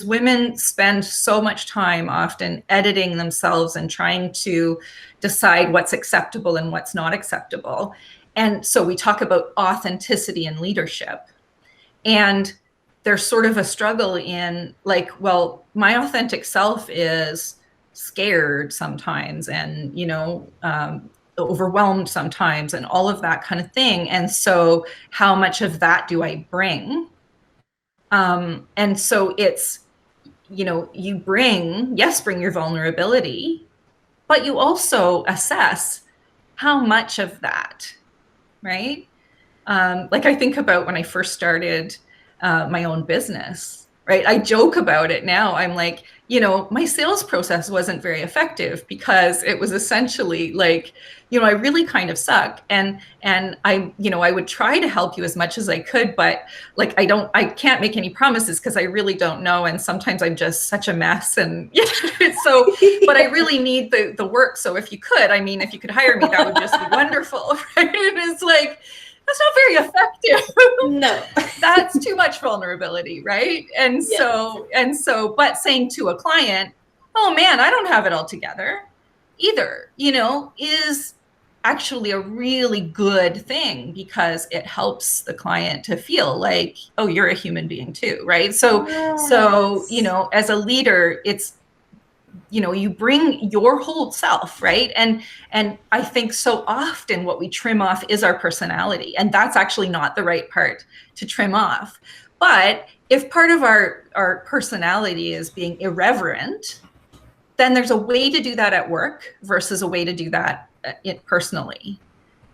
women spend so much time often editing themselves and trying to decide what's acceptable and what's not acceptable. And so we talk about authenticity in leadership. And there's sort of a struggle in like, well, my authentic self is scared sometimes and, overwhelmed sometimes and all of that kind of thing. And so how much of that do I bring? And so it's, you bring your vulnerability, but you also assess how much of that, right? Like I think about when I first started my own business, right? I joke about it now. I'm like, my sales process wasn't very effective because it was essentially like, I really kind of suck. And I would try to help you as much as I could, but like, I can't make any promises because I really don't know. And sometimes I'm just such a mess. And so, but I really need the work. So if you could hire me, that would just be wonderful. Right? It's like, that's not very effective. No. That's too much vulnerability, right? And yes. But saying to a client, oh man, I don't have it all together either, is actually a really good thing because it helps the client to feel like, oh, you're a human being too, right? So, yes. So, as a leader, it's, you bring your whole self, right? And I think so often what we trim off is our personality, and that's actually not the right part to trim off. But if part of our personality is being irreverent, then there's a way to do that at work versus a way to do that personally,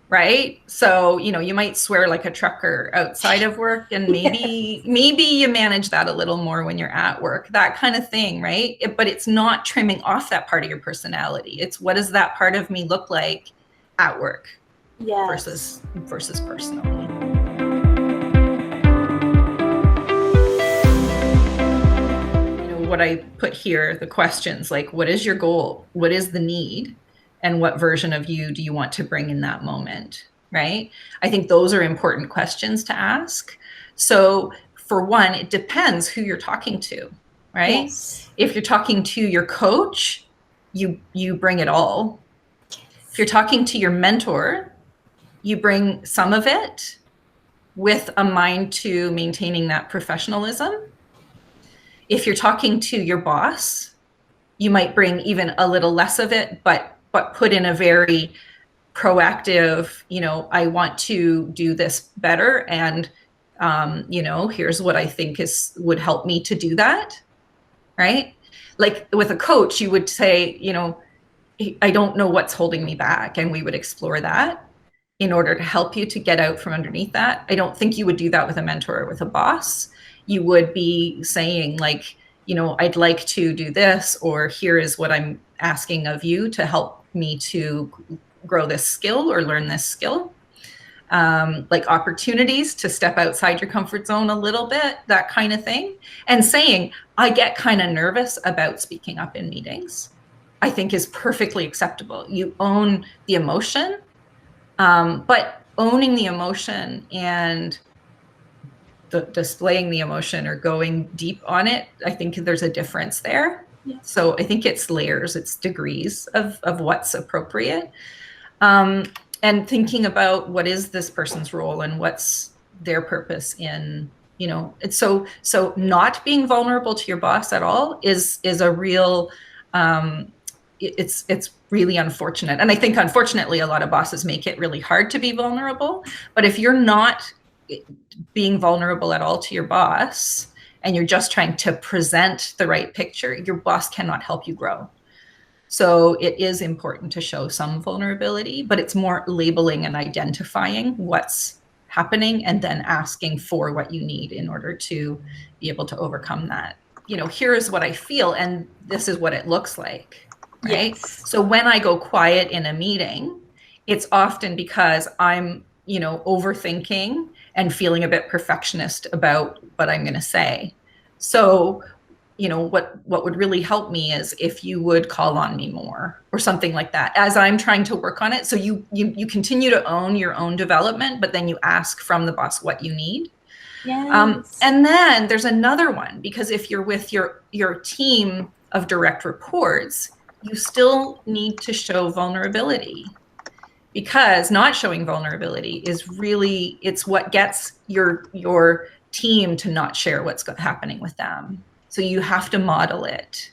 right? So, you might swear like a trucker outside of work, and maybe you manage that a little more when you're at work, that kind of thing, right? But it's not trimming off that part of your personality. It's what does that part of me look like at work versus personally. What I put here, the questions like, what is your goal? What is the need? And what version of you do you want to bring in that moment, right? I think those are important questions to ask. So for one, it depends who you're talking to, right? Yes. If you're talking to your coach, you bring it all. If you're talking to your mentor, you bring some of it with a mind to maintaining that professionalism. If you're talking to your boss, you might bring even a little less of it, but put in a very proactive, I want to do this better. And, here's what I think would help me to do that. Right? Like with a coach, you would say, I don't know what's holding me back. And we would explore that in order to help you to get out from underneath that. I don't think you would do that with a mentor or with a boss. You would be saying like, I'd like to do this, or here is what I'm asking of you to help me to grow this skill or learn this skill. Like opportunities to step outside your comfort zone a little bit, that kind of thing. And saying, I get kind of nervous about speaking up in meetings, I think is perfectly acceptable. You own the emotion, but owning the emotion and displaying the emotion or going deep on it, I think there's a difference there. Yeah. So I think it's layers, it's degrees of what's appropriate. And thinking about what is this person's role and what's their purpose in, it's so not being vulnerable to your boss at all is a real, it's really unfortunate. And I think unfortunately a lot of bosses make it really hard to be vulnerable. But if you're not being vulnerable at all to your boss and you're just trying to present the right picture, your boss cannot help you grow. So it is important to show some vulnerability, but it's more labeling and identifying what's happening and then asking for what you need in order to be able to overcome that. Here is what I feel and this is what it looks like, right? Yes. So when I go quiet in a meeting, it's often because I'm, overthinking and feeling a bit perfectionist about what I'm going to say. So, what would really help me is if you would call on me more or something like that as I'm trying to work on it. So you continue to own your own development, but then you ask from the boss what you need. Yes. And then there's another one, because if you're with your team of direct reports, you still need to show vulnerability, because not showing vulnerability is really, it's what gets your team to not share what's happening with them. So you have to model it.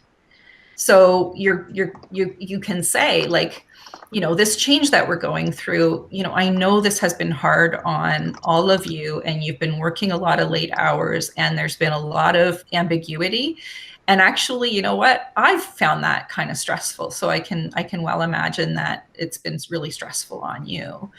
So you can say, like, this change that we're going through, I know this has been hard on all of you, and you've been working a lot of late hours, and there's been a lot of ambiguity. And actually, you know what? I've found that kind of stressful. So I can well imagine that it's been really stressful on you.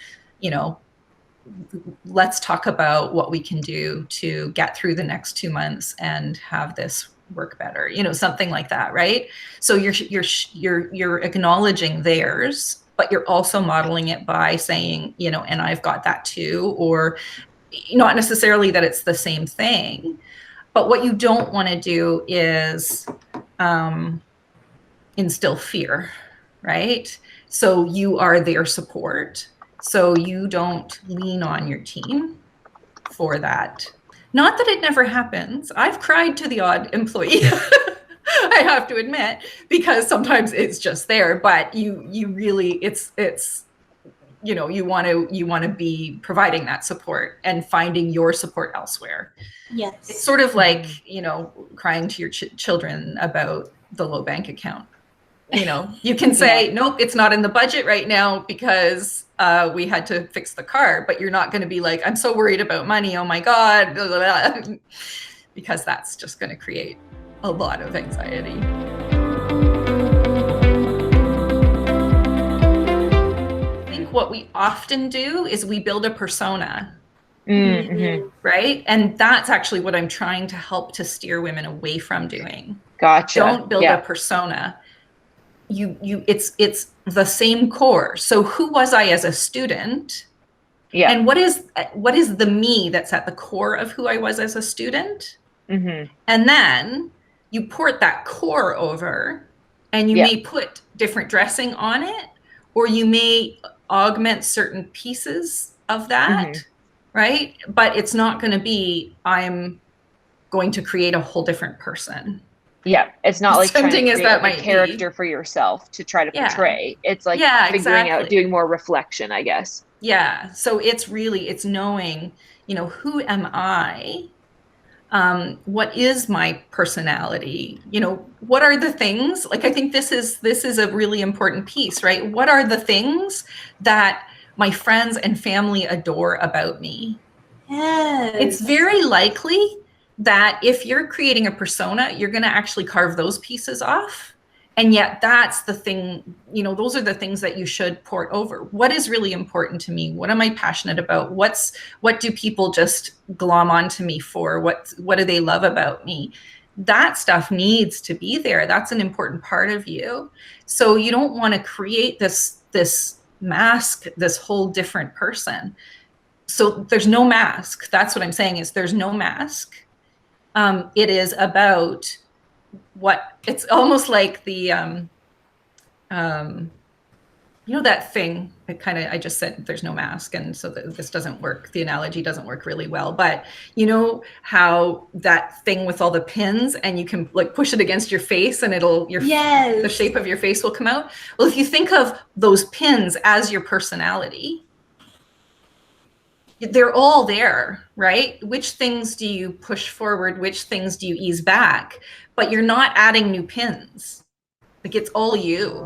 Let's talk about what we can do to get through the next 2 months and have this work better, something like that, right? So you're acknowledging theirs, but you're also modeling it by saying, and I've got that too, or not necessarily that it's the same thing. But what you don't want to do is instill fear, right? So you are their support. So you don't lean on your team for that. Not that it never happens. I've cried to the odd employee, I have to admit, because sometimes it's just there, but you really, it's you want to be providing that support and finding your support elsewhere. Yes. It's sort of like, crying to your children about the low bank account. You can say, yeah, nope, it's not in the budget right now because we had to fix the car, but you're not going to be like, I'm so worried about money, oh my God, blah, blah, blah, because that's just going to create a lot of anxiety. I think what we often do is we build a persona. Mm-hmm. Right? And that's actually what I'm trying to help to steer women away from doing. Gotcha. Don't build a persona. It's the same core. So who was I as a student? Yeah. And what is the me that's at the core of who I was as a student? Mm-hmm. And then you port that core over, and you may put different dressing on it, or you may augment certain pieces of that. Mm-hmm. Right? But it's not going to be, I'm going to create a whole different person. Yeah. It's not like trying to create a character for yourself to try to portray. It's like figuring out, doing more reflection, I guess. Yeah. So it's knowing, who am I? What is my personality? What are the things, like, I think this is a really important piece, right? What are the things that my friends and family adore about me? Yes. It's very likely that if you're creating a persona, you're going to actually carve those pieces off. And yet that's the thing, those are the things that you should port over. What is really important to me? What am I passionate about? What do people just glom onto me for? What do they love about me? That stuff needs to be there. That's an important part of you. So you don't want to create this mask, this whole different person. So there's no mask. That's what I'm saying, is there's no mask. It is about it's almost like the that thing, I just said there's no mask, and so this doesn't work, the analogy doesn't work really well, but how that thing with all the pins, and you can like push it against your face and the shape of your face will come out. Well, if you think of those pins as your personality, they're all there, right? Which things do you push forward? Which things do you ease back? But you're not adding new pins. Like, it's all you.